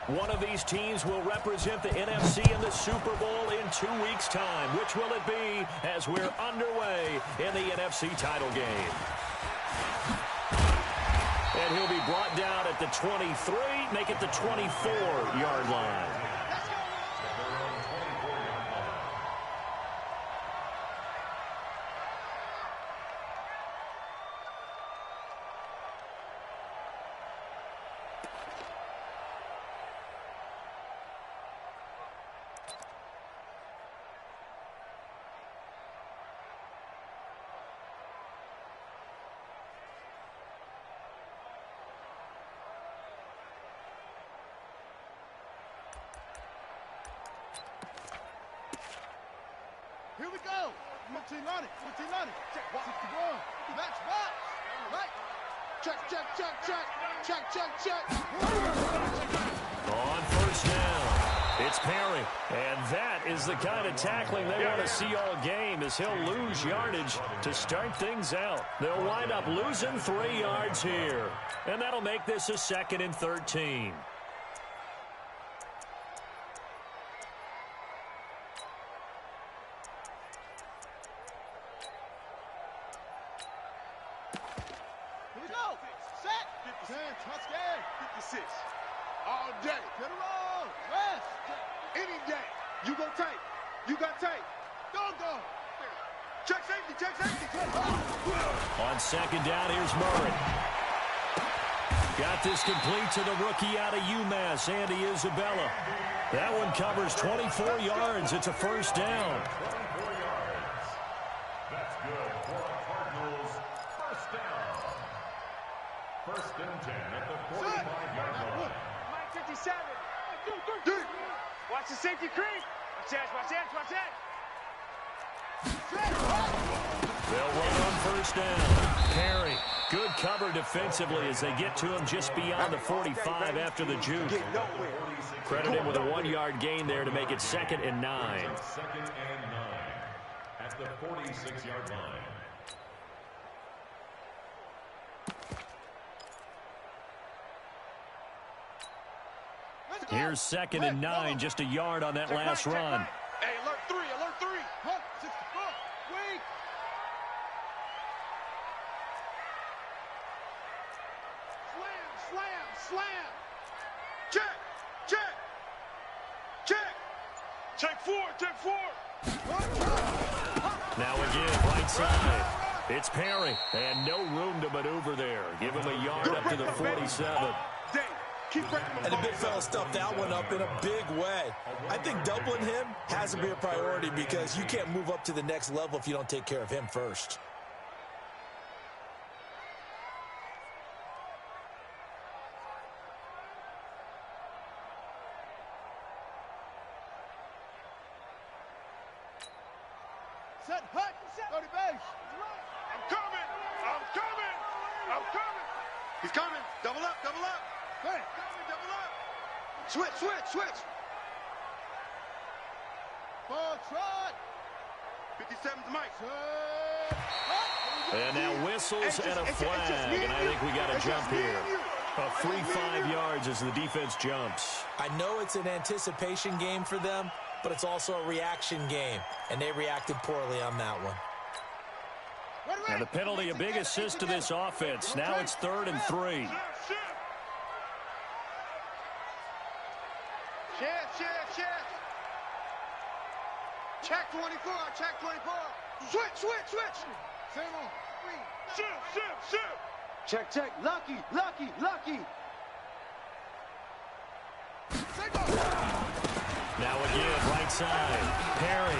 One of these teams will represent the NFC in the Super Bowl in 2 weeks' time. Which will it be as we're underway in the NFC title game? And he'll be brought down at the 23, make it the 24-yard line. Here we go. 15 on it. 15 on it. Check. 61. Match box. Right. Check, check, check, check. Check, check, check. On first down, it's Perry. And that is the kind of tackling they want to see all game, as he'll lose yardage to start things out. They'll wind up losing 3 yards here. And that'll make this a 2nd and 13. All day. Get a roll. Rest. Any day. You go tight. You got tight. Don't go. Check safety. Check safety. On 2nd down, here's Murray. Got this complete to the rookie out of UMass, Andy Isabella. That one covers 24 yards. It's a first down. 24 yards. That's good for the Cardinals. First down. 1st and 10 at the 45-yard line. 57. Watch the safety creep. Watch that, watch that, watch that. They'll run on first down. Perry, good cover defensively as they get to him just beyond the 45 after the juke. Credit him with a 1-yard gain there to make it 2nd and 9. 2nd and 9 at the 46-yard line. Here's 2nd and 9, just a yard on that last run. Hey, alert 3, alert 3. Huh, 64. Wait. Slam, slam. Check, check, check. Check 4, check 4. Now again, right side. It's Perry, and no room to maneuver there. Give him a yard up to the 47. And the big fella stuffed that one up in a big way. I think doubling him has to be a priority because you can't move up to the next level if you don't take care of him first. Set, hut, 30 base. I'm coming, I'm coming, I'm coming. He's coming. Double up, double up. Hey. Double up. Switch, switch, switch. Ball trot. 57's Mike. And now whistles and a flag, and I think we got a jump here. A free 5 yards as the defense jumps. I know it's an anticipation game for them, but it's also a reaction game, and they reacted poorly on that one. And the penalty, a big assist to this offense. Now it's 3rd and 3. Shift. Check 24, check 24. Switch. Same on. Shift. Check. Lucky. Now again, right side. Perry.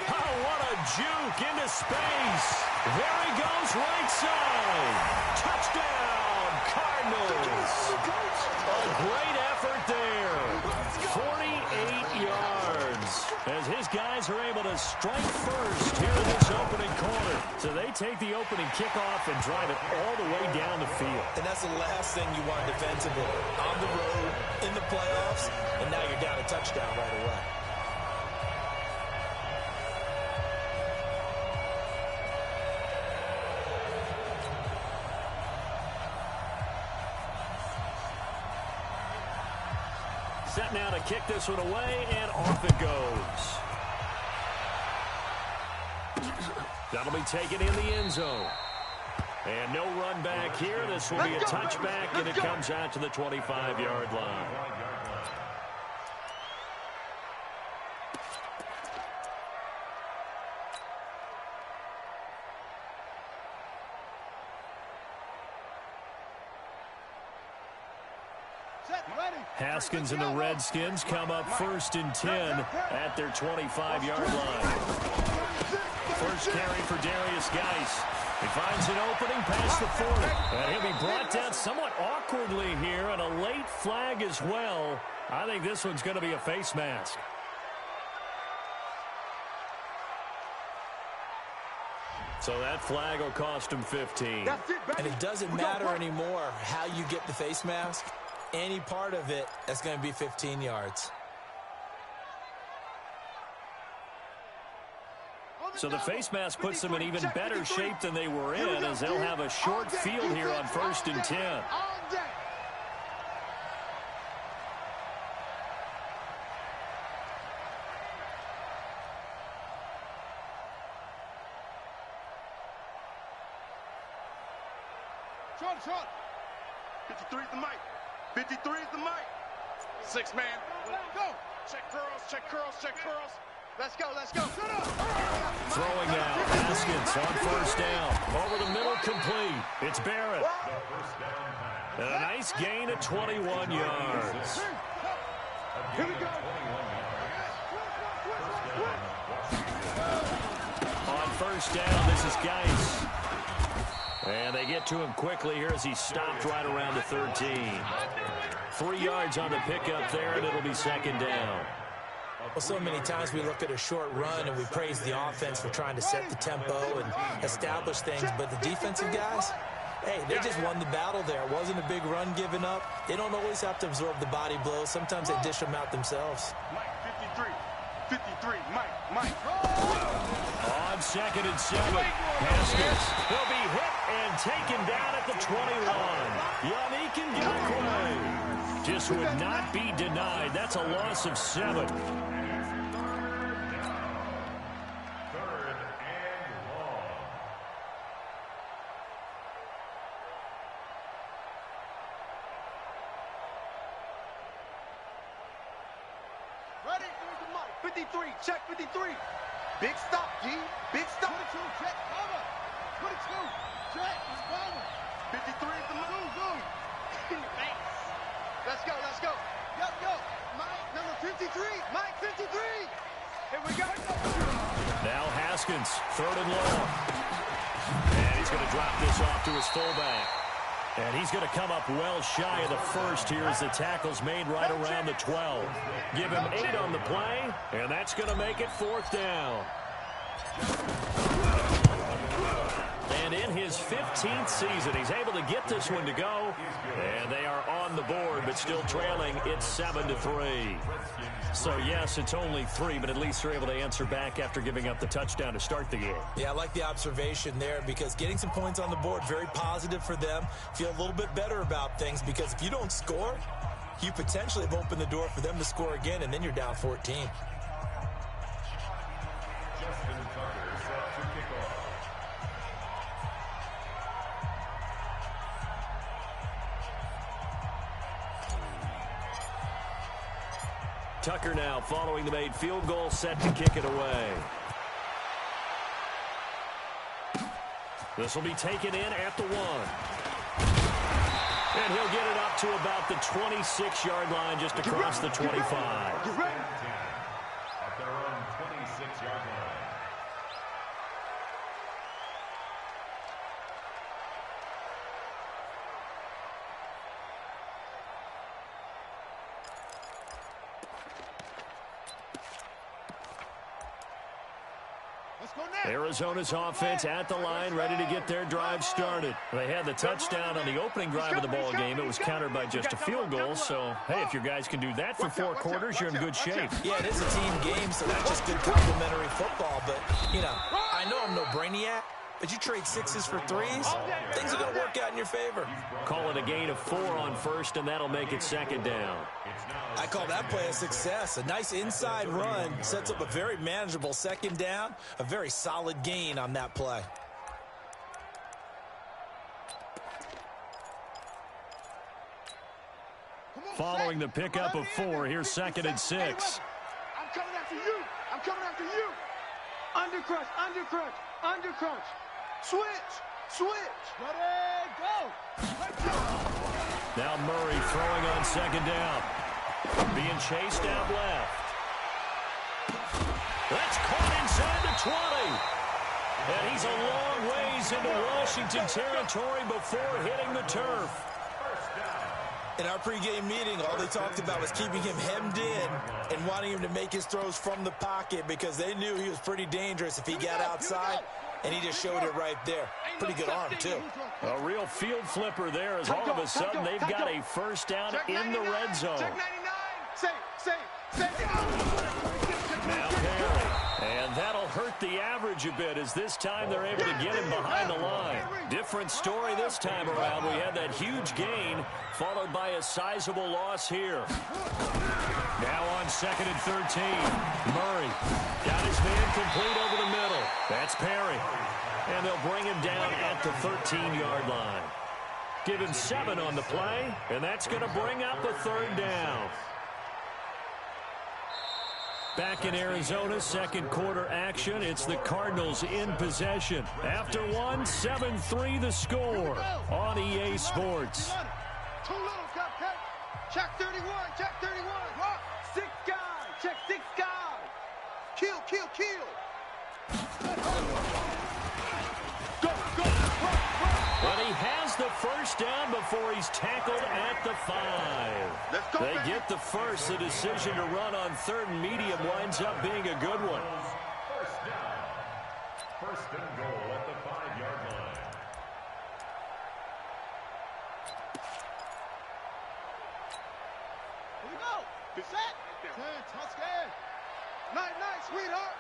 Oh, what a juke into space. There he goes, right side. Touchdown, Cardinals. A great effort there. 48 yards. As his guys are able to strike first here in this opening quarter. So they take the opening kickoff and drive it all the way down the field. And that's the last thing you want defensively. On the road, in the playoffs, and now you're down a touchdown right away. Set now to kick this one away, and off it goes. That'll be taken in the end zone. And no run back here. This will be a touchback, and it comes out to the 25-yard line. Haskins and the Redskins come up 1st and 10 at their 25-yard line. First carry for Darius Geis. He finds an opening past the 40. And he'll be brought down somewhat awkwardly here, and a late flag as well. I think this one's going to be a face mask. So that flag will cost him 15. And it doesn't matter anymore how you get the face mask. Any part of it, that's going to be 15 yards. So the face mask puts them in even better shape than they were in, as they'll have a short field here on 1st and 10. Short. 53 is the mic. 53 is the mic. 6 man. Go. Check curls. Let's go. Throwing now. Haskins on 1st down. Over the middle, complete. It's Barrett. And a nice gain of 21 yards. Here we go. On 1st down, this is Geis. And they get to him quickly here as he's stopped right around the 13. 3 yards on the pickup there, and it'll be 2nd down. Well, so many times we look at a short run and we praise the offense for trying to set the tempo and establish things, but the defensive guys, hey, they just won the battle there. It wasn't a big run given up. They don't always have to absorb the body blows. Sometimes they dish them out themselves. Mike, 53, Mike. On 2nd and 7, Haskins. He'll be hit and taken down at the 21. Yannick Ngakoue just would not be denied. That's a loss of 7. Ready? Here's the mic. 53, check 53. Big stop, G. Big stop. 22, check, cover. 22, check, cover. 53 is the move. Thanks. Let's go. Yo. Mike, number 53. Mike, 53. Here we go. Now Haskins, 3rd and long. And he's going to drop this off to his fullback. And he's going to come up well shy of the 1st here as the tackle's made right around the 12. Give him 8 on the play, and that's going to make it 4th down. And in his 15th season, he's able to get this one to go. And they are on the board, but still trailing. It's 7-3. So, yes, it's only 3, but at least they're able to answer back after giving up the touchdown to start the game. Yeah, I like the observation there because getting some points on the board, very positive for them. Feel a little bit better about things because if you don't score, you potentially have opened the door for them to score again, and then you're down 14. Tucker now following the made field goal, set to kick it away. This will be taken in at the 1. And he'll get it up to about the 26-yard line just across the 25. At their own 26-yard line. Arizona's offense at the line, ready to get their drive started. They had the touchdown on the opening drive of the ball game. It was countered by just a field goal. So, hey, if your guys can do that for 4 quarters, you're in good shape. Yeah, it is a team game, so that's just good complementary football. But, you know, I know I'm no brainiac, but you trade 6s for 3s, things are going to work out in your favor. Call it a gain of 4 on first, and that'll make it second down. I call that play a success. A nice inside run sets up a very manageable second down, a very solid gain on that play. Following the pickup of 4, here's 2nd and 6. I'm coming after you. I'm coming after you. Undercrunch, undercrunch, undercrunch. Switch, switch. Ready, go. Now Murray throwing on 2nd down. Being chased out left. That's caught inside the 20. And he's a long ways into Washington territory before hitting the turf. In our pregame meeting, all they talked about was keeping him hemmed in and wanting him to make his throws from the pocket because they knew he was pretty dangerous if he got outside, and he just showed it right there. Pretty good arm, too. A real field flipper there as all of a sudden they've got a first down in the red zone. Now Perry. And that'll hurt the average a bit as this time they're able to get him behind the line. Different story this time around. We had that huge gain followed by a sizable loss here. Now on 2nd and 13. Murray got his man complete over the middle. That's Perry. And they'll bring him down at the 13-yard line. Give him 7 on the play, and that's going to bring up a 3rd down. Back in Arizona, second quarter action. It's the Cardinals in possession. After one, 7-3 the score on EA Sports. Too little, cupcake. Check 31, check 31. 6 guys, check 6 guys. Kill, kill, kill. Go, go, run. But he has the first down before he's tackled at the 5. They get the first. The decision to run on 3rd and medium winds up being a good one. First down. First and goal at the 5-yard line. Here we go. Get set. 10, touchdown. Night, sweetheart.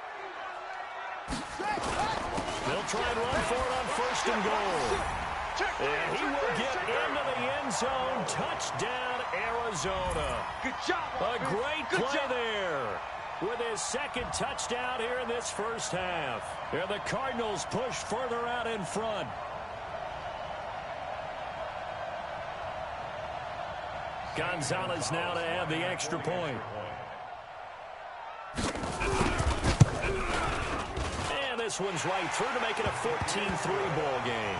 They'll try and run for it on 1st and goal. And he will get into the end zone. Touchdown, Arizona. Good job. A great play there with his 2nd touchdown here in this first half. And the Cardinals push further out in front. Gonzalez now to add the extra point. And this one's right through to make it a 14-3 ball game.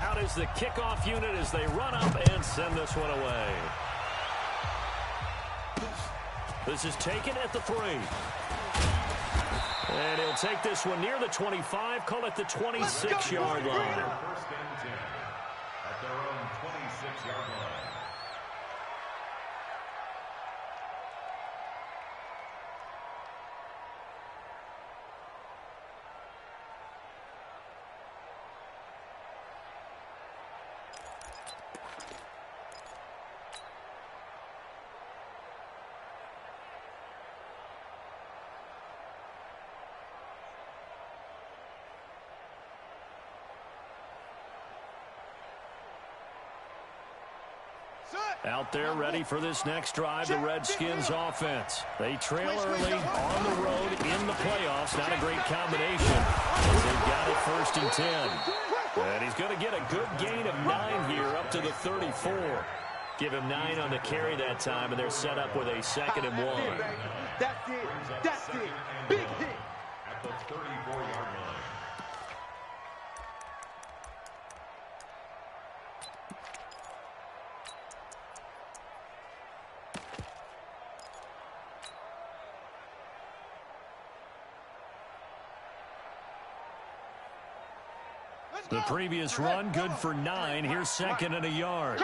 Out is the kickoff unit as they run up and send this one away. This is taken at the 3. And he'll take this one near the 25, call it the 26-yard line. First and 10 at their own 26-yard line. Out there ready for this next drive, the Redskins offense. They trail early on the road in the playoffs. Not a great combination. They've got it 1st and 10. And he's going to get a good gain of 9 here up to the 34. Give him 9 on the carry that time, and they're set up with a 2nd and 1. That's it. That's it. Big hit. At the 34-yard line. The previous run, good for 9. Here's 2nd and a yard.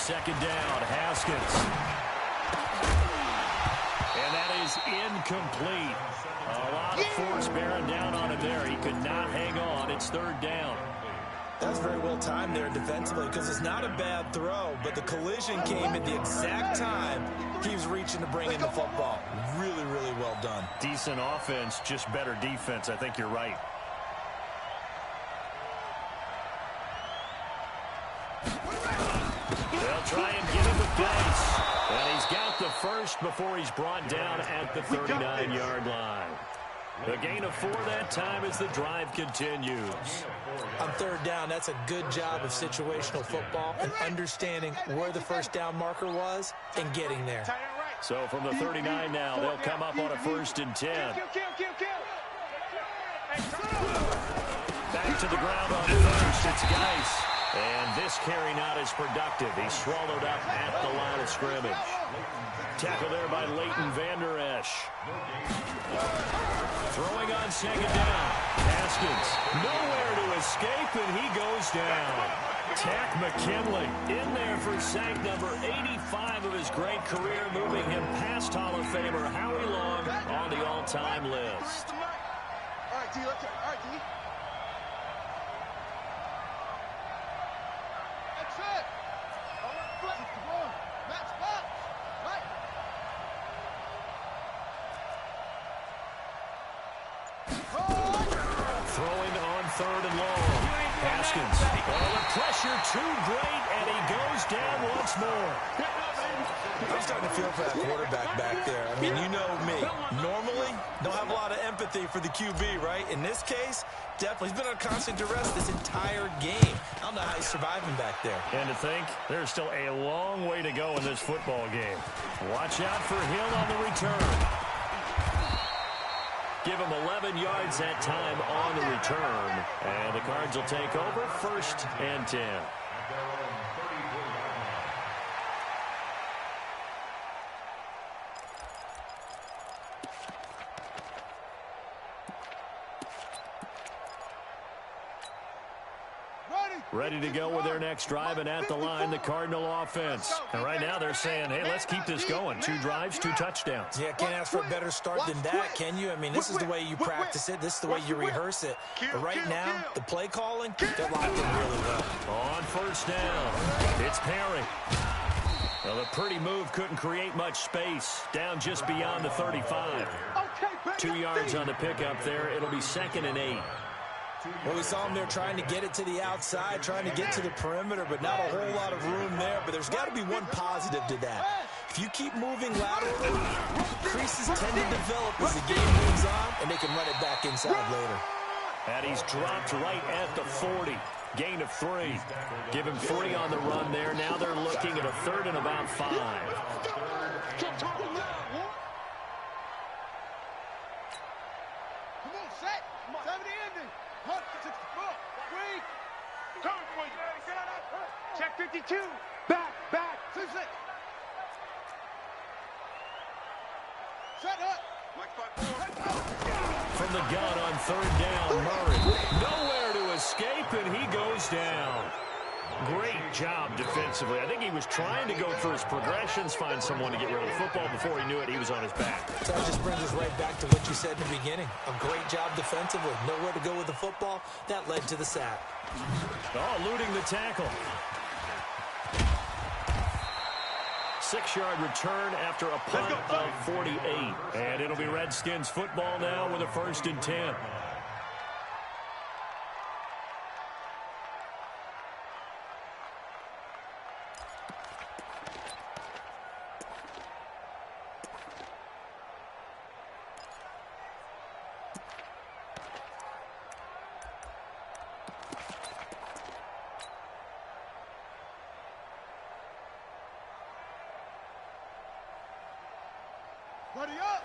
second down. Haskins. And that is incomplete. A lot of force bearing down on him there. He could not hang on. It's third down. That's very well timed there defensively because it's not a bad throw, but the collision came at the exact time he was reaching to bring in the football. Really, really well done. Decent offense, just better defense. I think you're right. They'll try and get him the pace. And he's got the first before he's brought down at the 39-yard line. A gain of 4 that time as the drive continues. On third down, that's a good job of situational football and understanding where the first down marker was and getting there. So from the 39 now, they'll come up on a 1st and 10. Back to the ground on first. It's Geis. And this carry not as productive. He's swallowed up at the line of scrimmage. Tackle there by Leighton Vander Esch. Throwing on second down. Haskins nowhere to escape, and he goes down. Tack McKinley in there for sack number 85 of his great career, moving him past Hall of Famer Howie Long on the all-time list. All right, D, let's go. All right, D. That's it. All right, flip. Come on. Match box. Right. Throwing on third and long. Haskins. Oh, the pressure too great, and he goes down once more. I'm starting to feel for that quarterback back there. I mean, you know me. Normally, don't have a lot of empathy for the QB, right? In this case, definitely. He's been on constant duress this entire game. I don't know how he's surviving back there. And to think, there's still a long way to go in this football game. Watch out for Hill on the return. Give him 11 yards that time on the return. And the Cards will take over 1st and 10. Ready to go with their next drive, and at the line, the Cardinal offense. And right now they're saying, hey, let's keep this going. 2 drives, 2 touchdowns. Yeah, can't ask for a better start than that, can you? I mean, this is the way you practice it. This is the way you rehearse it. But right now, the play calling, they're locked in really well. On first down, it's Perry. Well, the pretty move couldn't create much space. Down just beyond the 35. 2 yards on the pickup there. It'll be 2nd and 8. Well, we saw him there trying to get it to the outside, trying to get to the perimeter, but not a whole lot of room there. But there's got to be one positive to that. If you keep moving laterally, creases tend to develop as the game moves on, and they can run it back inside later. And he's dropped right at the 40. Gain of 3. Give him 3 on the run there. Now they're looking at a 3rd and about 5. Check 52. Back. 6. Set up. From the gun on 3rd down, Murray. Nowhere to escape, and he goes down. Great job defensively. I think he was trying to go for his progressions, find someone to get rid of the football. Before he knew it, he was on his back. So that just brings us right back to what you said in the beginning. A great job defensively. Nowhere to go with the football. That led to the sack. Oh, eluding the tackle. 6-yard return after a punt of 48. And it'll be Redskins football now with a 1st and 10.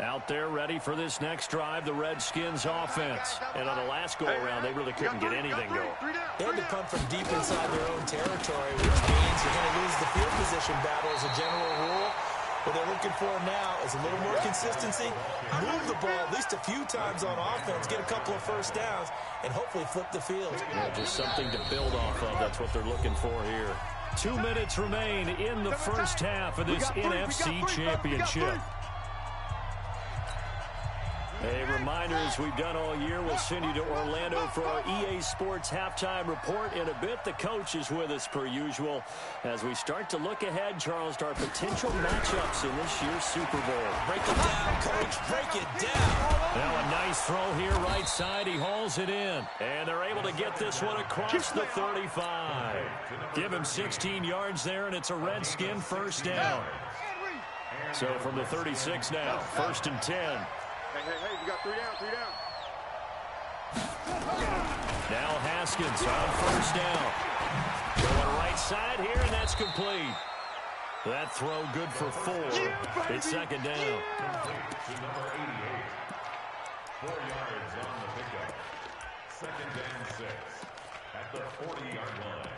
Out there ready for this next drive, the Redskins offense. And on the last go-around, they really couldn't get anything going. They had to punt from deep inside their own territory, which means you're going to lose the field position battle as a general rule. What they're looking for now is a little more consistency, move the ball at least a few times on offense, get a couple of first downs, and hopefully flip the field. Yeah, just something to build off of. That's what they're looking for here. 2 minutes remain in the first half of this NFC Championship. A reminder, as we've done all year, we'll send you to Orlando for our EA Sports halftime report in a bit. The coach is with us per usual as we start to look ahead, Charles, to our potential matchups in this year's Super Bowl. Break it down, coach. Break it down. Now a nice throw here, right side. He hauls it in. And they're able to get this one across the 35. Give him 16 yards there, and it's a Redskin first down. So from the 36 now, 1st and 10. Hey, we got 3 down, 3 down. Now Haskins on first down. Going right side here, and that's complete. That throw good for 4. It's 2nd down. Complete to number 88. 4 yards on the pickup. 2nd and 6 at the 40-yard line.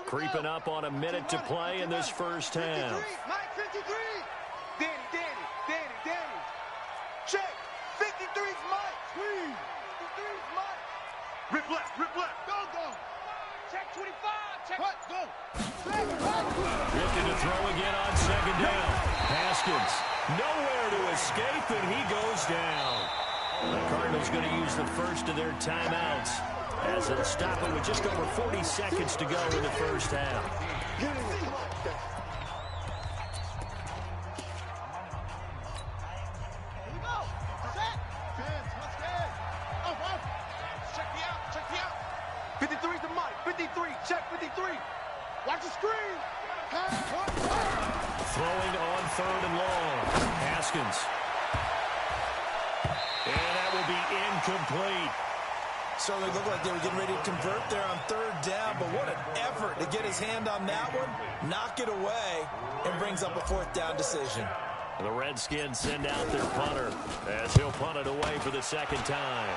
Creeping up on a minute to play in this first half. Mike, 53. Danny. Check. 53's Mike. 53's Mike. Rip left. Go. Check 25. Check. Go. Looking to throw again on 2nd down. Haskins nowhere to escape, and he goes down. The Cardinals going to use the first of their timeouts as they'll stop it with just over 40 seconds to go in the first half. Check me out. 53's the Mike. 53. Check 53. Watch the screen. Throwing on 3rd and long. Haskins. And that will be incomplete. Certainly looked like they were getting ready to convert there on 3rd down, but what an effort to get his hand on that one, knock it away, and brings up a 4th down decision. The Redskins send out their punter as he'll punt it away for the 2nd time.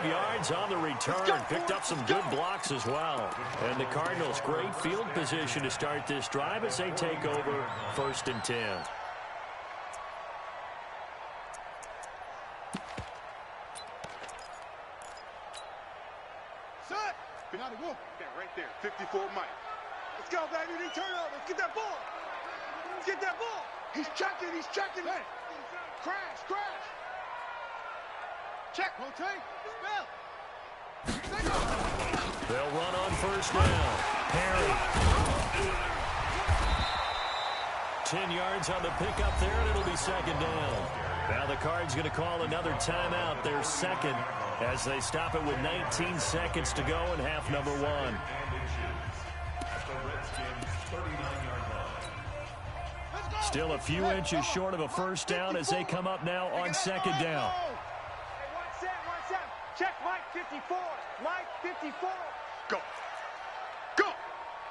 Yards on the return. Picked up some good blocks as well. And the Cardinals, great field position to start this drive as they take over 1st and 10. Set. Right there. 54 Mike. Let's go, baby. They turn over. Let's get that ball. He's checking. Hey. Crash. Check, rotate, spell. They'll run on 1st down. Perry. 10 yards on the pickup there, and it'll be 2nd down. Now the Cards going to call another timeout, their 2nd, as they stop it with 19 seconds to go in half number 1. Still a few inches short of a 1st down as they come up now on 2nd down. Check Mike 54. Mike 54. Go.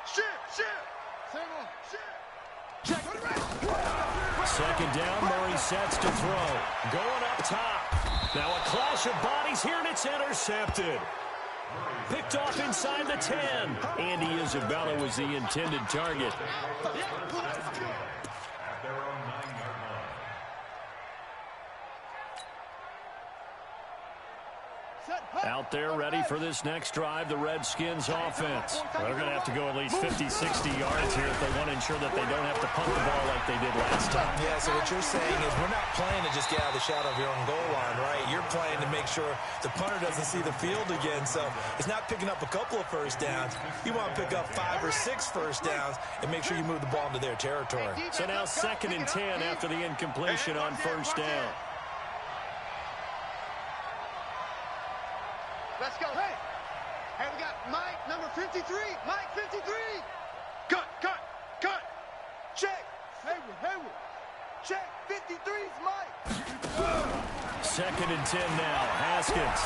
Shift. Check. 2nd down, Murray sets to throw. Going up top. Now a clash of bodies here, and it's intercepted. Picked off inside the 10. Andy Isabella was the intended target. Out there ready for this next drive, the Redskins offense. They're going to have to go at least 50, 60 yards here if they want to ensure that they don't have to punt the ball like they did last time. Yeah, so what you're saying is we're not playing to just get out of the shadow of your own goal line, right? You're playing to make sure the punter doesn't see the field again. So it's not picking up a couple of 1st downs. You want to pick up 5 or 6 1st downs and make sure you move the ball into their territory. So now 2nd and 10 after the incompletion on 1st down. Let's go. Hey, we got Mike, number 53. Mike, 53. Cut. Check. Hayward. Check. 53's Mike. 2nd and 10 now. Haskins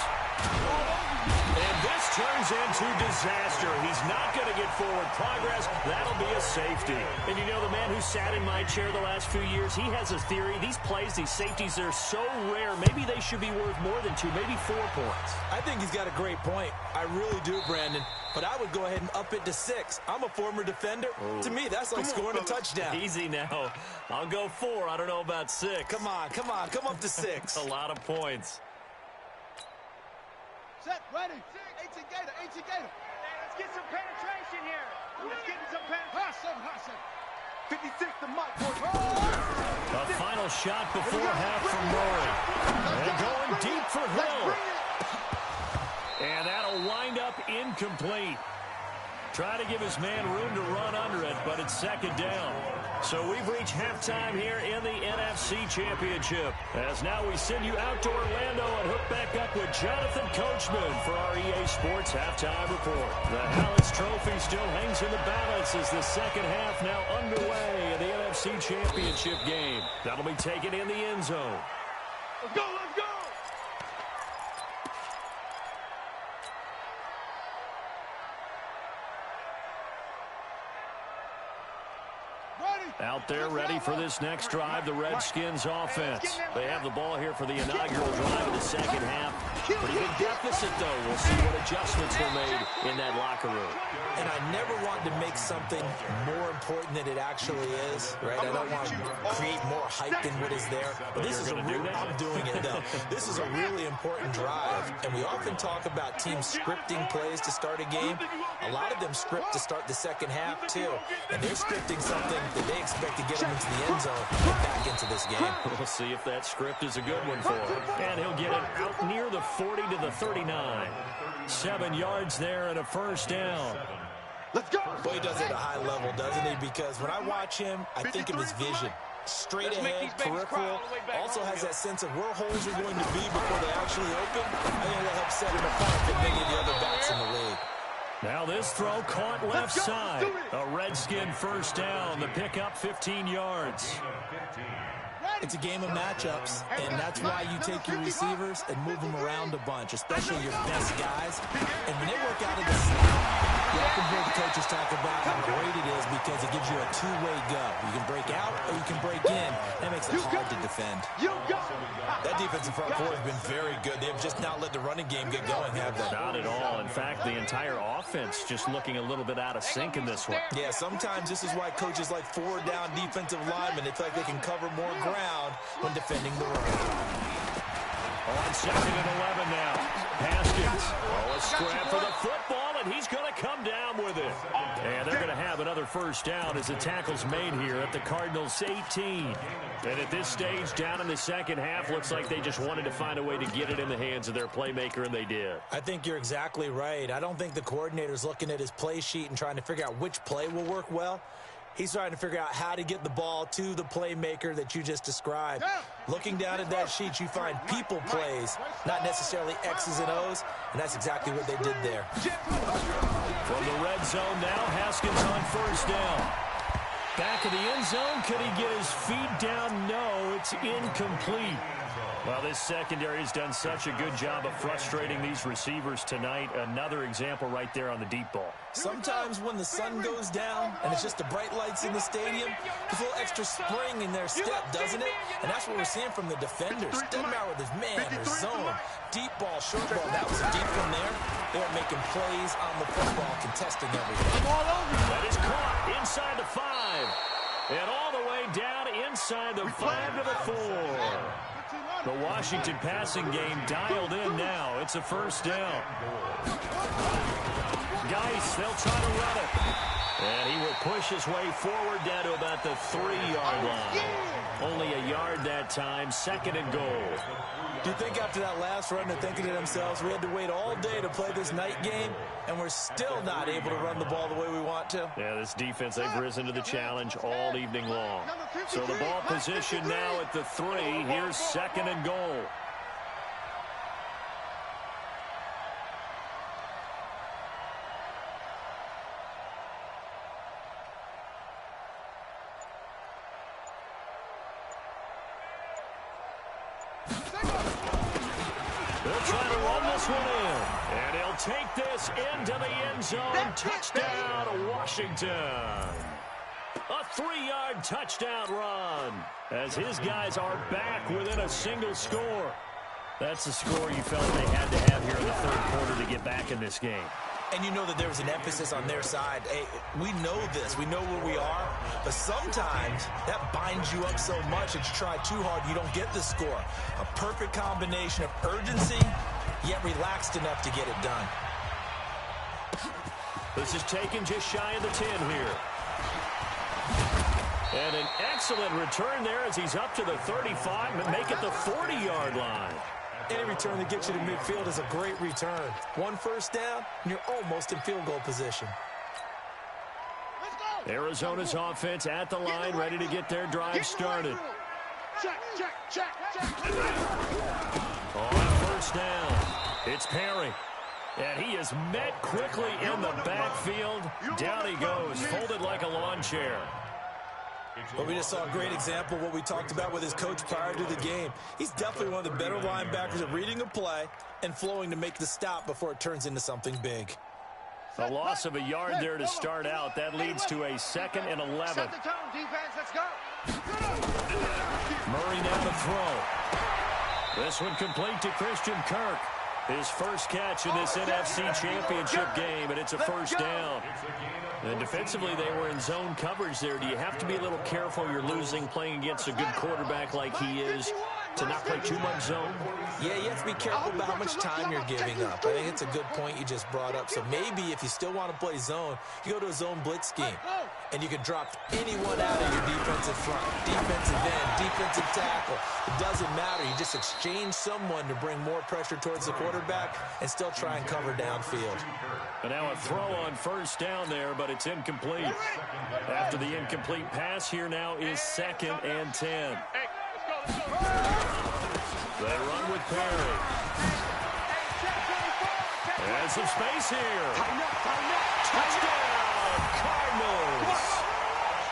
And this turns into disaster. He's not going to get forward progress. That'll be a safety. And you know, the man who sat in my chair the last few years, he has a theory. These plays, these safeties, they're so rare. Maybe they should be worth more than 2, maybe 4 points. I think he's got a great point. I really do, Brandon. But I would go ahead and up it to 6. I'm a former defender. Oh. To me, that's like scoring a touchdown. Easy now. I'll go 4. I don't know about 6. Come on. Come up to 6. A lot of points. Set, ready. 18 Gator, 18 Gator. Hey, let's get some penetration here. Let's get some penetration. Hot 7. 56 to Mike. A final shot before half from Murray. And going deep for Hill. And that'll wind up incomplete. Try to give his man room to run under it, but it's second down. So we've reached halftime here in the NFC Championship. As now we send you out to Orlando and hook back up with Jonathan Coachman for our EA Sports Halftime Report. The Hallis Trophy still hangs in the balance as the second half now underway in the NFC Championship game. That'll be taken in the end zone. Let's go, let's go. Out there ready for this next drive, the Redskins offense. They have the ball here for the inaugural drive of the second half. Pretty big deficit, though. We'll see what adjustments were made in that locker room. And I never want to make something more important than it actually is, right? I don't want to create more hype than what is there. But this is I'm doing it, though. This is a really important drive. And we often talk about teams scripting plays to start a game. A lot of them script to start the second half, too. And they're scripting something that they expect to get him into the end zone and back into this game. We'll see if that script is a good one for him. And he'll get it out near the 40 to the 39. 7 yards there and a first down. Let's go. Boy, he does it at a high level, doesn't he? Because when I watch him, I think of his vision. Straight ahead, peripheral, also has that sense of where holes are going to be before they actually open. I think that helps set him apart from many of the other backs in the league. Now this throw caught left side. A Redskin first down. The pickup 15 yards. It's a game of matchups, and that's why you take your receivers and move them around a bunch, especially your best guys. And when they work out of the slot, you often hear the coaches talk about how great it is because it gives you a two-way go. You can break out or you can break in. That makes it hard to defend. That defensive front four has been very good. They have just not let the running game get going, have they? Not at all. In fact, the entire offense just looking a little bit out of sync in this one. Yeah, sometimes this is why coaches like forward-down defensive linemen, they feel like they can cover more ground when defending the run. On 2nd and 11 now. Haskins. A scrap for the football, and he's going to come down with it. And they're going to have another first down as the tackle's made here at the Cardinals' 18. And at this stage, down in the second half, looks like they just wanted to find a way to get it in the hands of their playmaker, and they did. I think you're exactly right. I don't think the coordinator's looking at his play sheet and trying to figure out which play will work well. He's trying to figure out how to get the ball to the playmaker that you just described. Looking down at that sheet, you find people plays, not necessarily X's and O's, and that's exactly what they did there. From the red zone now, Haskins on first down. Back of the end zone, could he get his feet down? No, it's incomplete. Well, this secondary has done such a good job of frustrating these receivers tonight. Another example right there on the deep ball. Sometimes when the sun goes down and it's just the bright lights in the stadium, there's a little extra spring in their step, doesn't it? And that's what we're seeing from the defenders. Doesn't matter whether it's man or zone. Deep ball, short ball, that was a deep one there. They were making plays on the football, contesting everything. That is caught inside the 5. And all the way down inside the 5 to the 4. The Washington passing game dialed in now. It's a first down. Geis, they'll try to run it. And he will push his way forward down to about the 3-yard line. Only a yard that time, 2nd and goal. Do you think after that last run they're thinking to themselves, we had to wait all day to play this night game, and we're still not able to run the ball the way we want to? Yeah, this defense, they've risen to the challenge all evening long. So the ball position now at the 3. Here's 2nd and goal. They'll try to run this one in. And he'll take this into the end zone. Touchdown, Washington. A 3-yard touchdown run as his guys are back within a single score. That's the score you felt they had to have here in the third quarter to get back in this game. And you know that there was an emphasis on their side. Hey, we know this. We know where we are. But sometimes that binds you up so much that you try too hard, you don't get the score. A perfect combination of urgency, yet relaxed enough to get it done. This is taken just shy of the 10 here. And an excellent return there as he's up to the 35 and make it the 40-yard line. Any return that gets you to midfield is a great return. One first down, and you're almost in field goal position. Arizona's offense at the line, ready to get their drive started. On first down, it's Perry. And he is met quickly in the backfield. Down he goes, folded like a lawn chair. But we just saw a great example of what we talked about with his coach prior to the game. He's definitely one of the better linebackers at reading a play and flowing to make the stop before it turns into something big. A loss of a yard there to start out. That leads to a 2nd and 11. Set the tone, defense. Let's go. Murray now to throw. This one complete to Christian Kirk. His first catch in this NFC Championship game, and it's a first down. And defensively, they were in zone coverage there. Do you have to be a little careful? You're losing playing against a good quarterback like he is to not play too much zone? Yeah, you have to be careful about how much time you're giving up. I think it's a good point you just brought up. So maybe if you still want to play zone, you go to a zone blitz scheme. And you can drop anyone out of your defensive front, defensive end, defensive tackle. It doesn't matter. You just exchange someone to bring more pressure towards the quarterback and still try and cover downfield. And now a throw on first down there, but it's incomplete. After the incomplete pass, here now is 2nd and 10. They run with Perry. And some space here. Touchdown, Cardinals.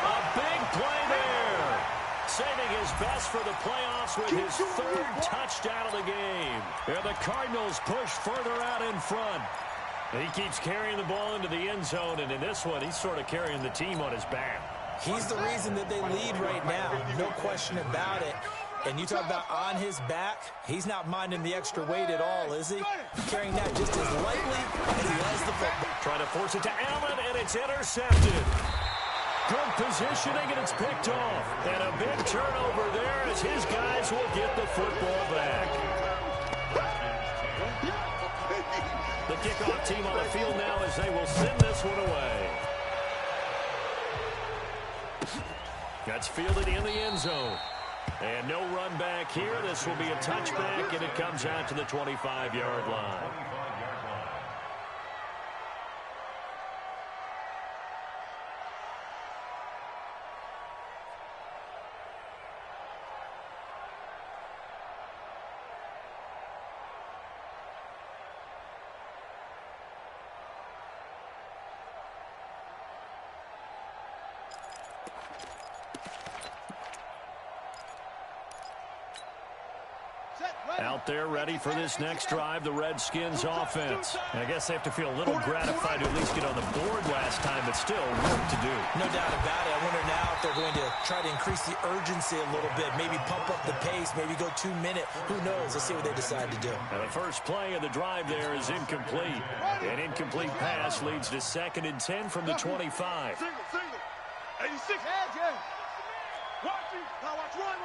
A big play there. Saving his best for the playoffs with his 3rd touchdown of the game. And the Cardinals push further out in front. He keeps carrying the ball into the end zone, and in this one, he's sort of carrying the team on his back. He's the reason that they lead right now, no question about it. And you talk about on his back, he's not minding the extra weight at all, is he? Carrying that just as lightly as he has the football. Trying to force it to Allen, and it's intercepted. Good positioning, and it's picked off. And a big turnover there as his guys will get the football back. The kickoff team on the field now as they will send this one away. That's fielded in the end zone. And no run back here. This will be a touchback, and it comes out to the 25-yard line. Out there ready for this next drive, the Redskins offense. And I guess they have to feel a little gratified to at least get on the board last time, but still work to do. No doubt about it. I wonder now if they're going to try to increase the urgency a little bit, maybe pump up the pace, maybe go 2-minute. Who knows? Let's see what they decide to do. And the first play of the drive there is incomplete. An incomplete pass leads to 2nd and 10 from the 25. Single. 86. Watch one.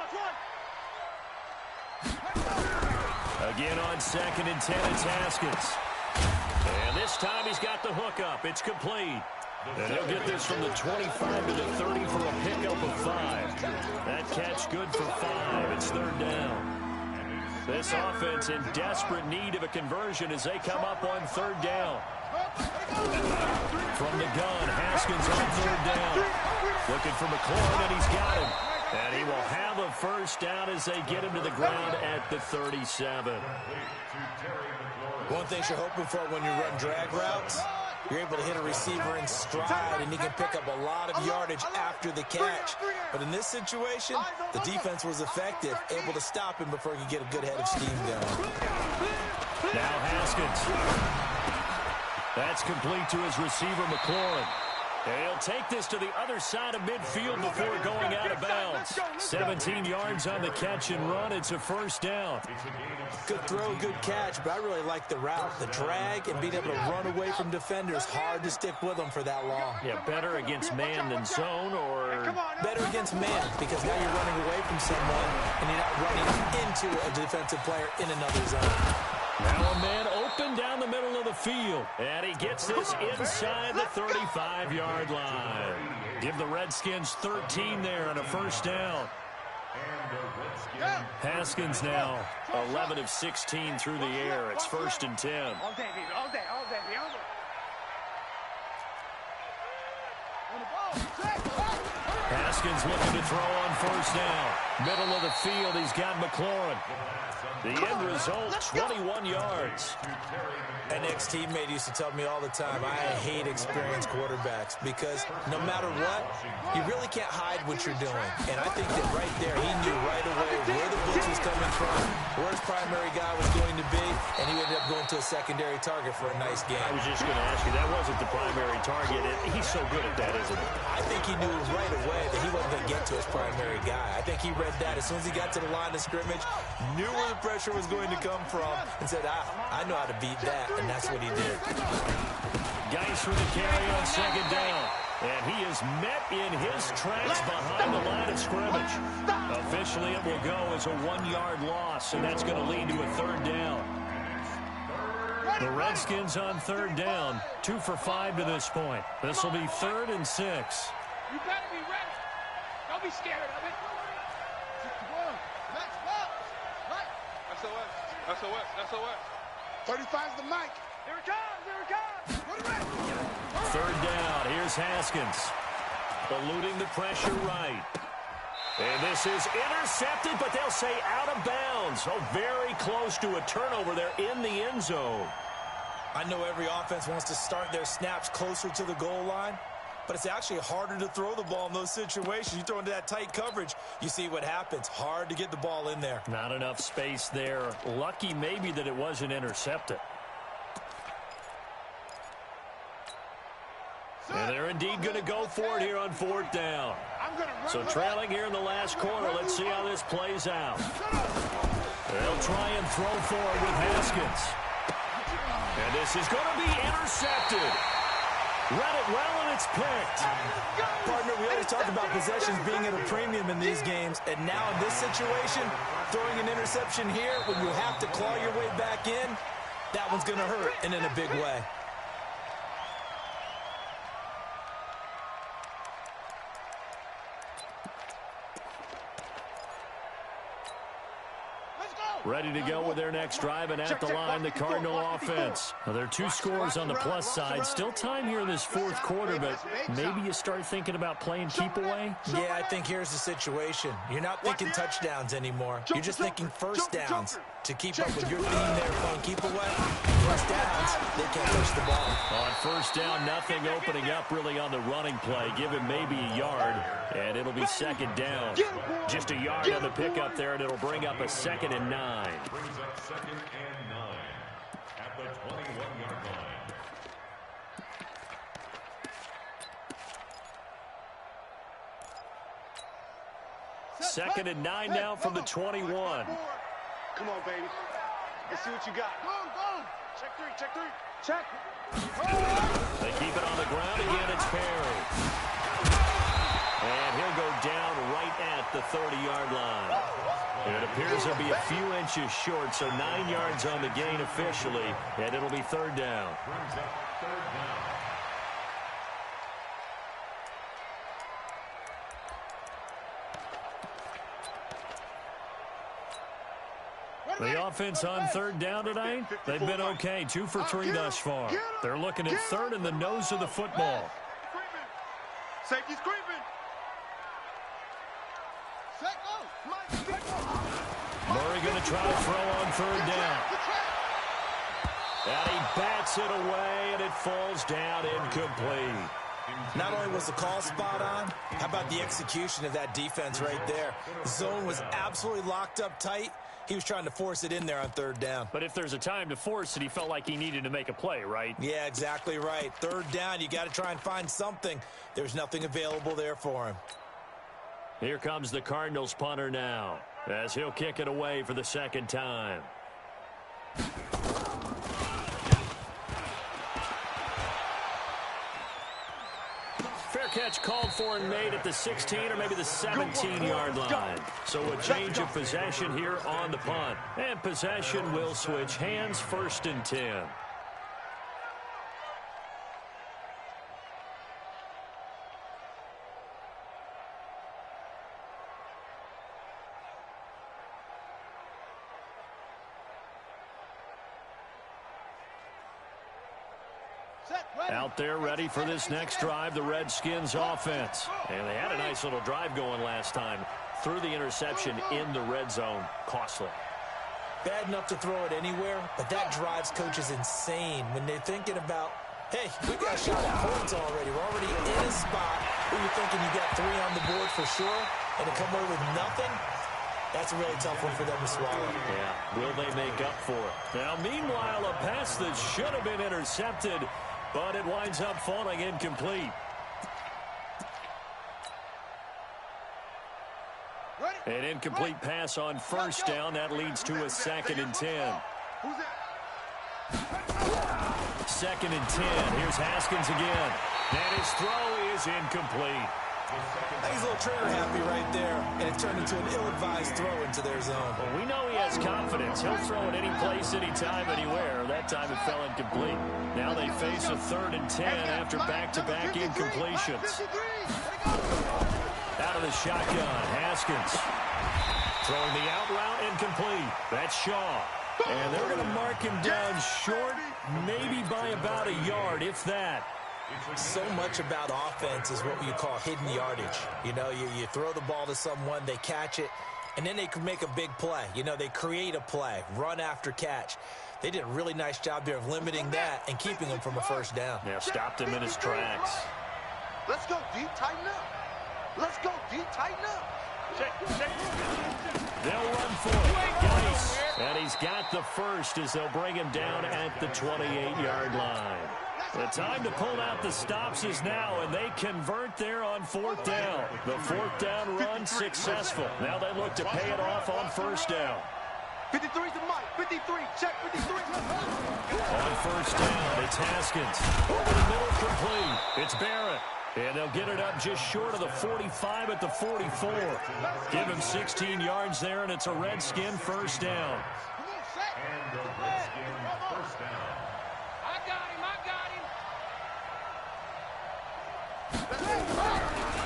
Again on 2nd and 10, it's Haskins. And this time he's got the hook up. It's complete. And he'll get this from the 25 to the 30 for a pickup of 5. That catch good for 5. It's 3rd down. This offense in desperate need of a conversion as they come up on 3rd down. From the gun, Haskins on 3rd down. Looking for McLaurin, and he's got him. And he will have a first down as they get him to the ground at the 37. One thing you're hoping for when you run drag routes, you're able to hit a receiver in stride, and he can pick up a lot of yardage after the catch. But in this situation, the defense was effective, able to stop him before he could get a good head of steam going. Now Haskins. That's complete to his receiver, McLaurin. He'll take this to the other side of midfield before going out of bounds. 17 yards on the catch and run. It's a first down. Good throw, good catch, but I really like the route. The drag and being able to run away from defenders. Hard to stick with them for that long. Yeah, better against man than zone, or better against man, because now you're running away from someone and you're not running into a defensive player in another zone. Now a man open down the middle of the field. And he gets this inside the 35-yard line. Give the Redskins 13 there on a first down. Haskins now 11 of 16 through the air. It's 1st and 10. All day, baby. All day. All day, baby. All day. Haskins looking to throw on first down. Middle of the field, he's got McLaurin. The end result, 21 yards. An ex-teammate used to tell me all the time, I hate experienced quarterbacks because no matter what, you really can't hide what you're doing. And I think that right there, he knew right away where the blitz was coming from, where his primary guy was going to be, and he ended up going to a secondary target for a nice game. I was just going to ask you, that wasn't the primary target. He's so good at that, isn't he? I think he knew right away that he wasn't going to get to his primary guy. I think he read that as soon as he got to the line of scrimmage, knew where the pressure was going to come from, and said, I know how to beat that, and that's what he did. Geis with the carry on second down. And he is met in his tracks behind the line of scrimmage. Officially, it will go as a 1-yard loss, and that's going to lead to a third down. The Redskins on third down, 2 for 5 to this point. This will be 3rd and 6. You better be ready. Don't be scared of it. SOS. 35's the mic. Here it comes. Here it comes. Third down. Here's Haskins. Eluding the pressure right. And this is intercepted, but they'll say out of bounds. Oh, very close to a turnover there in the end zone. I know every offense wants to start their snaps closer to the goal line, but it's actually harder to throw the ball in those situations. You throw into that tight coverage, you see what happens. Hard to get the ball in there. Not enough space there. Lucky maybe that it wasn't intercepted. And they're indeed going to go for it here on 4th down. So trailing here in the last quarter. Let's see how this plays out. They'll try and throw for it with Haskins. And this is going to be intercepted. Read it well, and it's picked. Partner, we always talk about possessions being at a premium in these games, and now in this situation, throwing an interception here when you have to claw your way back in, that one's going to hurt, and in a big way. Ready to go with their next drive, and at the line, the Cardinal offense. Now, there are 2 scores on the plus side. Still time here in this 4th quarter, but maybe you start thinking about playing keep away? Yeah, I think here's the situation. You're not thinking touchdowns anymore. You're just thinking first downs. To keep up with your theme there, playing keep away, first downs, they can't touch the ball. On first down, nothing opening up really on the running play. Give him maybe a yard, and it'll be 2nd down. Just a yard on the pickup there, and it'll bring up a 2nd and 9. Brings up 2nd and 9 at the 21-yard line. Second and 9 now from the 21. Come on, baby. Let's see what you got. Go. Check 3. Check. They keep it on the ground again. It's Perry. And he'll go down right at the 30-yard line. It appears he'll be a few inches short, so 9 yards on the gain officially, and it'll be 3rd down. Brings up 3rd down. The offense on 3rd down tonight, they've been okay, 2 for 3 thus far. They're looking at 3rd in the nose of the football. Safety's creeping. Murray going to try to throw on 3rd down. And he bats it away, and it falls down incomplete. Not only was the call spot on, how about the execution of that defense right there? The zone was absolutely locked up tight. He was trying to force it in there on third down. But if there's a time to force it, he felt like he needed to make a play, right? Yeah, exactly right. Third down, you got to try and find something. There's nothing available there for him. Here comes the Cardinals punter now, as he'll kick it away for the second time. Fair catch called for and made at the 16 or maybe the 17-yard line. So a change of possession here on the punt. And possession will switch hands, 1st and 10. Out there ready for this next drive, the Redskins offense. And they had a nice little drive going last time. Threw the interception in the red zone. Costly. Bad enough to throw it anywhere, but that drives coaches insane when they're thinking about, hey, we got a shot at points already. We're already in a spot where you're thinking you got 3 on the board for sure, and to come away with nothing, that's a really tough one for them to swallow. Yeah, will they make up for it? Now, meanwhile, a pass that should have been intercepted, but it winds up falling incomplete. An incomplete pass on 1st down. That leads to a 2nd and 10. 2nd and 10. Here's Haskins again. And his throw is incomplete. I think he's a little trigger happy right there, and it turned into an ill-advised throw into their zone. Well, we know he has confidence. He'll throw it any place, anytime, anywhere. That time it fell incomplete. Now they face a 3rd and 10 after back-to-back incompletions. Out of the shotgun, Haskins. Throwing the out route, incomplete. That's Shaw. And they're going to mark him down short, maybe by about a yard, if that. So much about offense is what you call hidden yardage. You know, you throw the ball to someone, they catch it, and then they can make a big play. You know, they create a play, run after catch. They did a really nice job there of limiting that and keeping him from a 1st down. Yeah, stopped him in his tracks. Let's go, D. Tighten up. Let's go, D. Tighten up. They'll run for it. Nice. And he's got the 1st as they'll bring him down at the 28-yard line. The time to pull out the stops is now, and they convert there on 4th down. The 4th down run successful. Now they look to pay it off on 1st down. 53's the mic. 53. Check 53. On 1st down, it's Haskins. Over the middle, complete. It's Barrett. And they'll get it up just short of the 45 at the 44. Give him 16 yards there, and it's a Redskin 1st down. And the Redskin 1st down. I got him.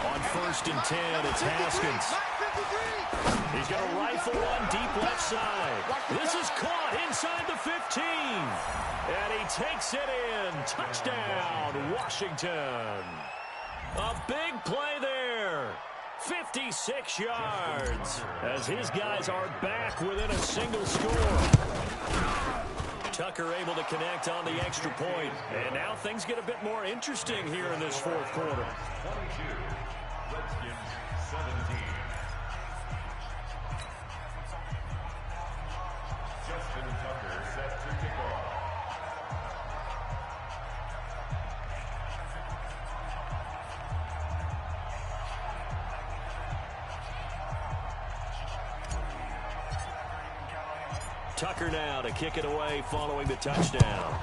On 1st and 10, it's Haskins. He's going to rifle one deep left side. This is caught inside the 15. And he takes it in. Touchdown, Washington. A big play there. 56 yards as his guys are back within a single score. Tucker able to connect on the extra point. And now things get a bit more interesting here in this 4th quarter. 22, Redskins 17. Justin Tucker set to kick off. Tucker now to kick it away following the touchdown.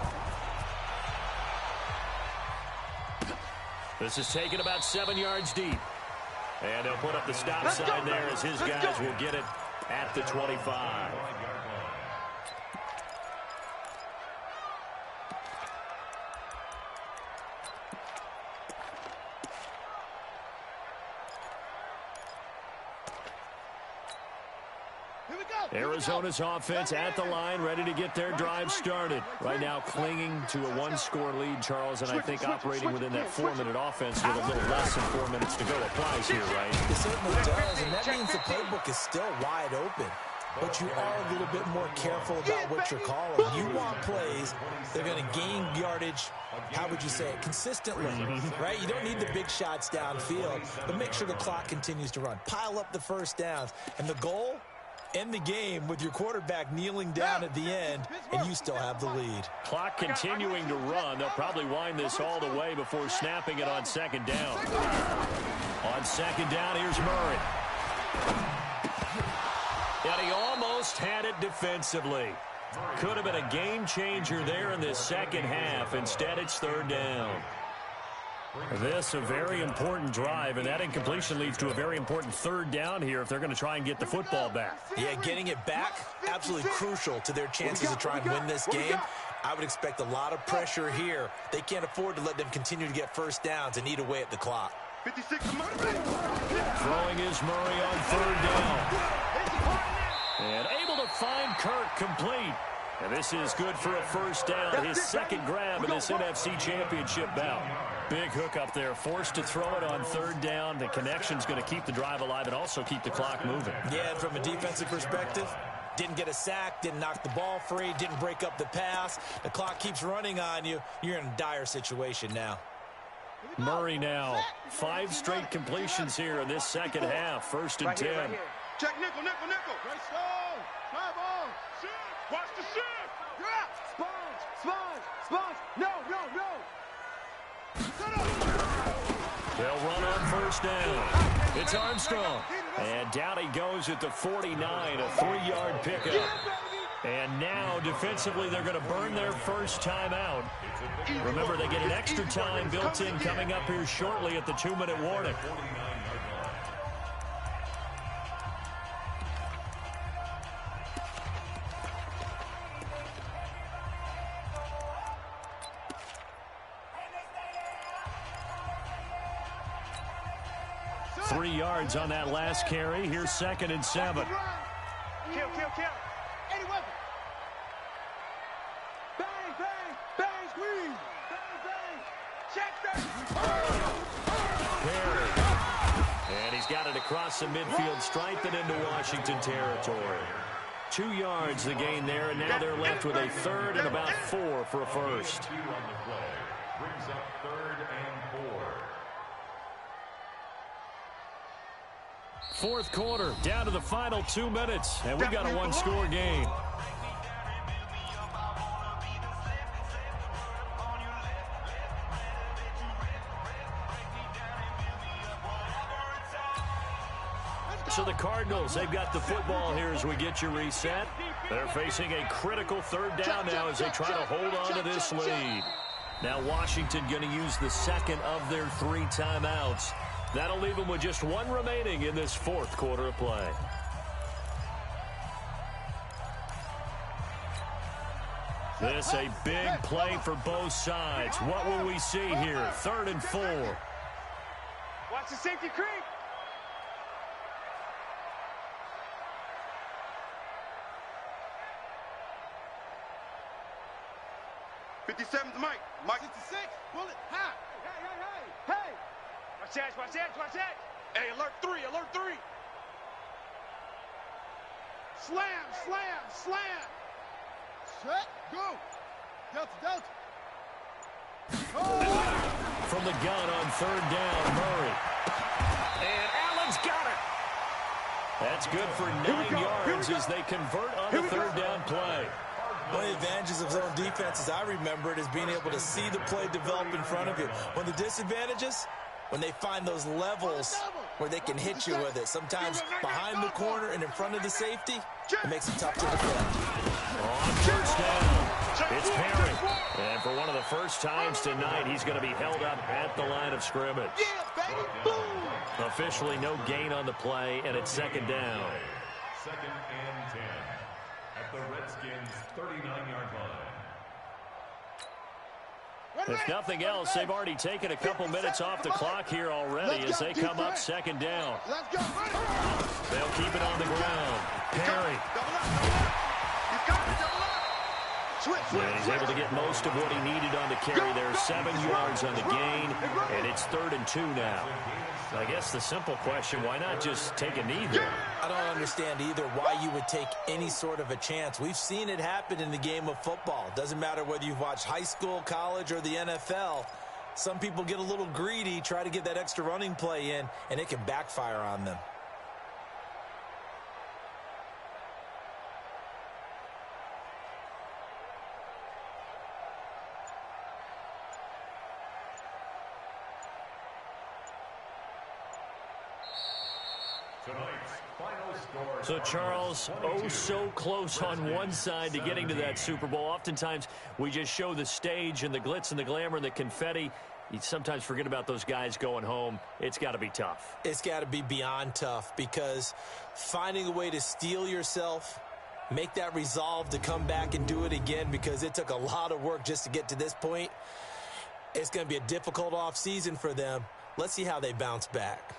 This is taken about 7 yards deep. And they'll put up the stop sign there as his guys will get it at the 25. Arizona's offense at the line, ready to get their drive started. Right now clinging to a 1-score lead, Charles, and I think operating within that 4-minute offense with a little less than 4 minutes to go applies here, right? It certainly does, and that means the playbook is still wide open. But you are a little bit more careful about what you're calling. You want plays, they're going to gain yardage, how would you say it, consistently, right? You don't need the big shots downfield, but make sure the clock continues to run. Pile up the 1st downs, and the goal, end the game with your quarterback kneeling down at the end, and you still have the lead. Clock continuing to run. They'll probably wind this all the way before snapping it on second down. On second down, here's Murray. And he almost had it defensively. Could have been a game changer there in this second half. Instead, it's third down. This a very important drive, and that incompletion leads to a very important third down here if they're going to try and get the football back. Yeah, getting it back, absolutely crucial to their chances to try and win this game. I would expect a lot of pressure here. They can't afford to let them continue to get first downs and eat away at the clock. 56 to Murray. Throwing is Murray on third down. And able to find Kirk complete. And this is good for a first down. His second grab in this NFC Championship bout. Big hook up there. Forced to throw it on third down. The connection's going to keep the drive alive and also keep the clock moving. Yeah, and from a defensive perspective, didn't get a sack, didn't knock the ball free, didn't break up the pass. The clock keeps running on you. You're in a dire situation now. Murray now. 5 straight completions here in this second half. First and 10. Right here. Check nickel, nickel, nickel. Great stone. Drive on. Shift. Watch the shift. Drop. Sponge, sponge, sponge. No, no, no. They'll run on first down. It's Armstrong. And down he goes at the 49, a 3-yard pickup. And now, defensively, they're going to burn their first timeout. Remember, they get an extra time built in coming up here shortly at the 2-minute warning. Three yards on that last carry. Here's second and 7. Kill, kill, kill. 80 weapon. Bang, bang, bang, squeeze. Bang, bang. Check that. Perry. And he's got it across the midfield stripe and into Washington territory. 2 yards the gain there, and now they're left with a third and about 4 for a first. 2 on the play. Brings up third and 4. Fourth quarter, down to the final 2 minutes, and we've got a one-score game. So the Cardinals, they've got the football here as we get you reset. They're facing a critical third down now as they try to hold on to this lead. Now Washington going to use the second of their 3 timeouts. That'll leave them with just 1 remaining in this fourth quarter of play. This a big play for both sides. What will we see here? Third and 4. Watch the safety creep. '57's Mike. Mike 66. Bullet. Ha. Hey, hey, hey. Hey. Watch that, watch that, watch that. Hey, alert 3, alert 3. Slam, slam, slam. Set, go. Delta, Delta. Oh. From the gun on third down, Murray. And Allen's got it. That's good for 9 yards as they convert on the third down play. One of the advantages of zone defense, as I remember it, is being able to see the play develop in front of you. One of the disadvantages, when they find those levels where they can hit you with it. Sometimes behind the corner and in front of the safety, it makes it tough to defend. On first down, it's Perry. And for one of the first times tonight, he's going to be held up at the line of scrimmage. Officially no gain on the play, and it's second down. Second and 10 at the Redskins' 39-yard line. If nothing else, they've already taken a couple minutes off the clock here already as they come up second down. They'll keep it on the ground. Perry. And he's able to get most of what he needed on the carry there. 7 yards on the gain, and it's third and 2 now. I guess the simple question, why not just take a knee there? I don't understand either why you would take any sort of a chance. We've seen it happen in the game of football. Doesn't matter whether you've watched high school, college, or the NFL. Some people get a little greedy, try to get that extra running play in, and it can backfire on them. Tonight's final score. So, Charles, so close on one side to getting to that Super Bowl. Oftentimes, we just show the stage and the glitz and the glamour and the confetti. You sometimes forget about those guys going home. It's got to be tough. It's got to be beyond tough, because finding a way to steel yourself, make that resolve to come back and do it again, because it took a lot of work just to get to this point. It's going to be a difficult offseason for them. Let's see how they bounce back.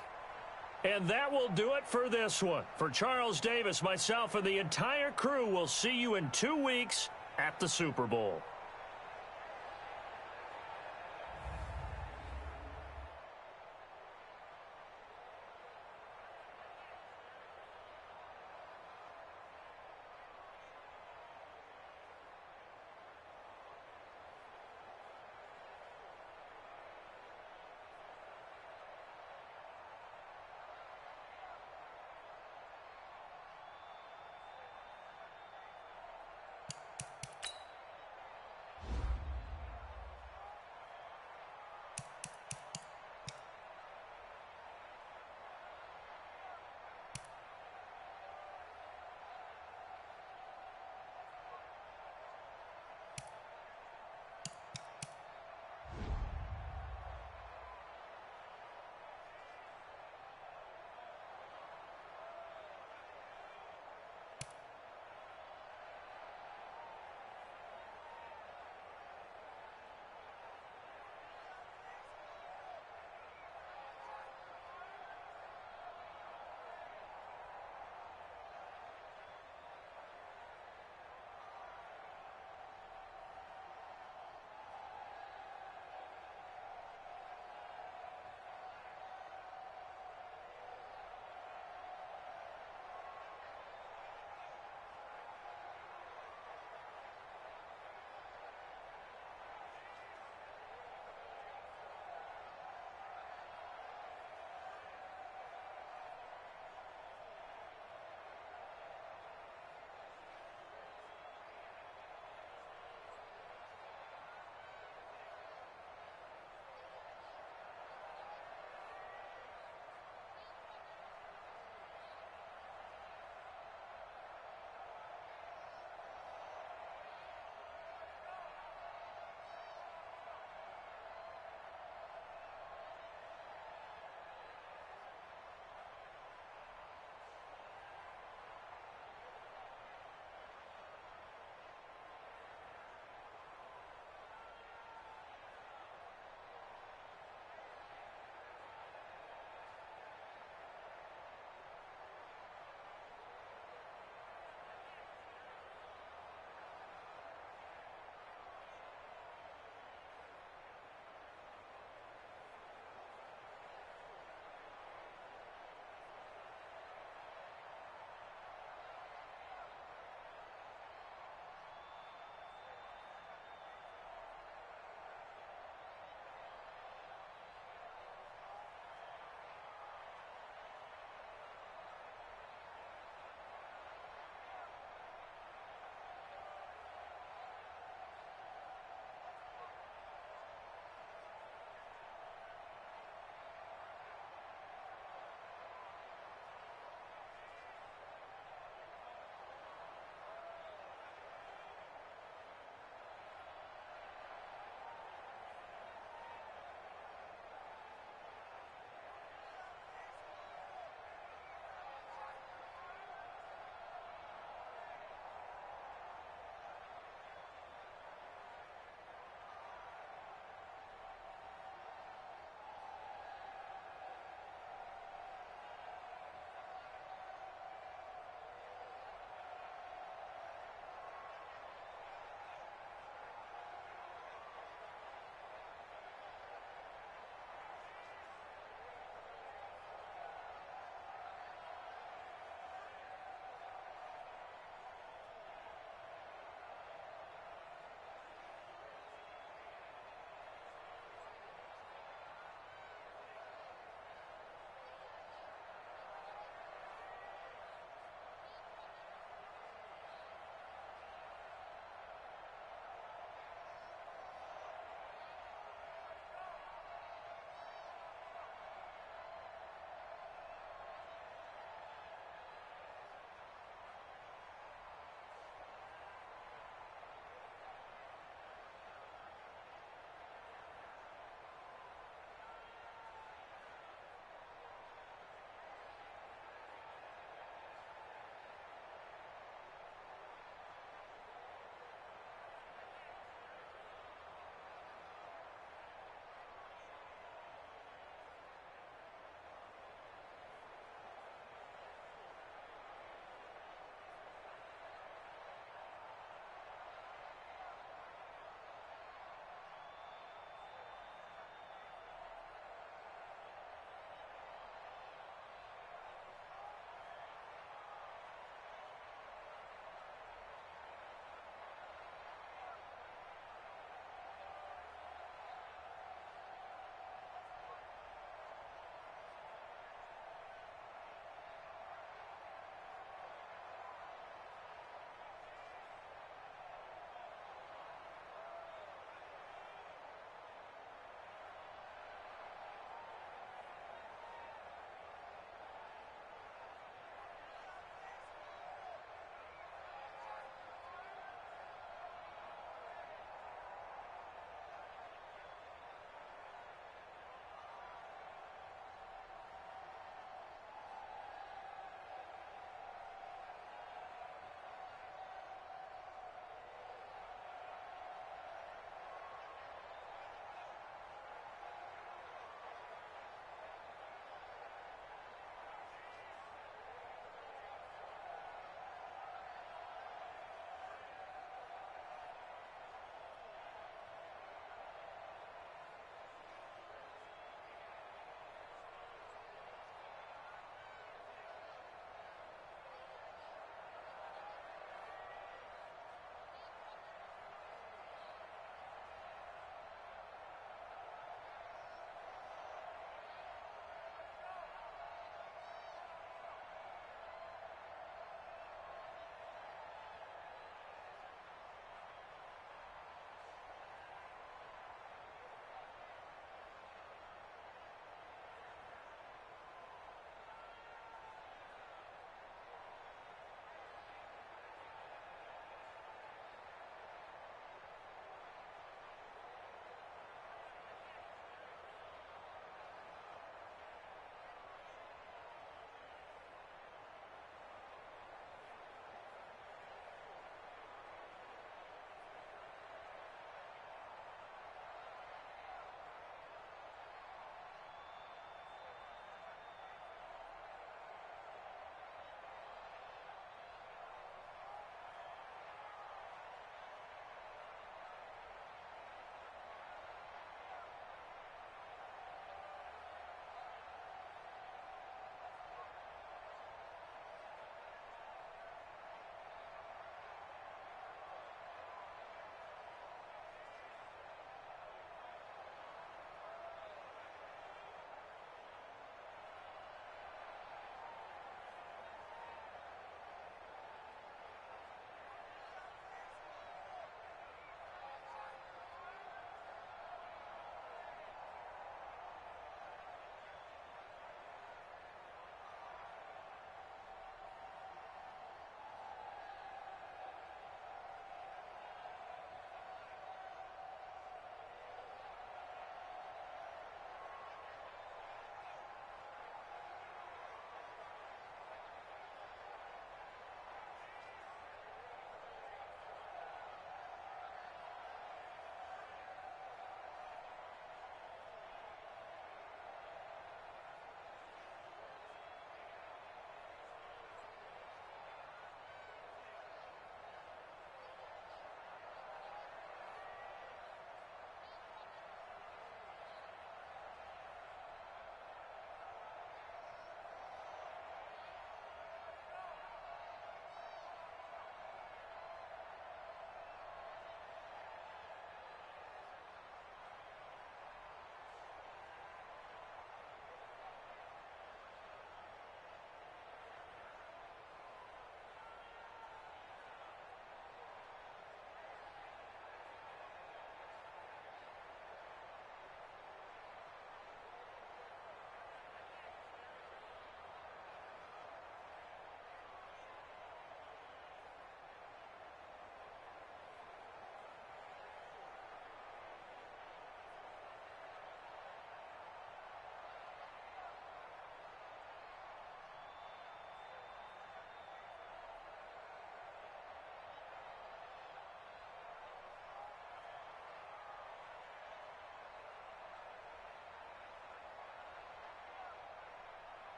And that will do it for this one. For Charles Davis, myself, and the entire crew, we'll see you in 2 weeks at the Super Bowl.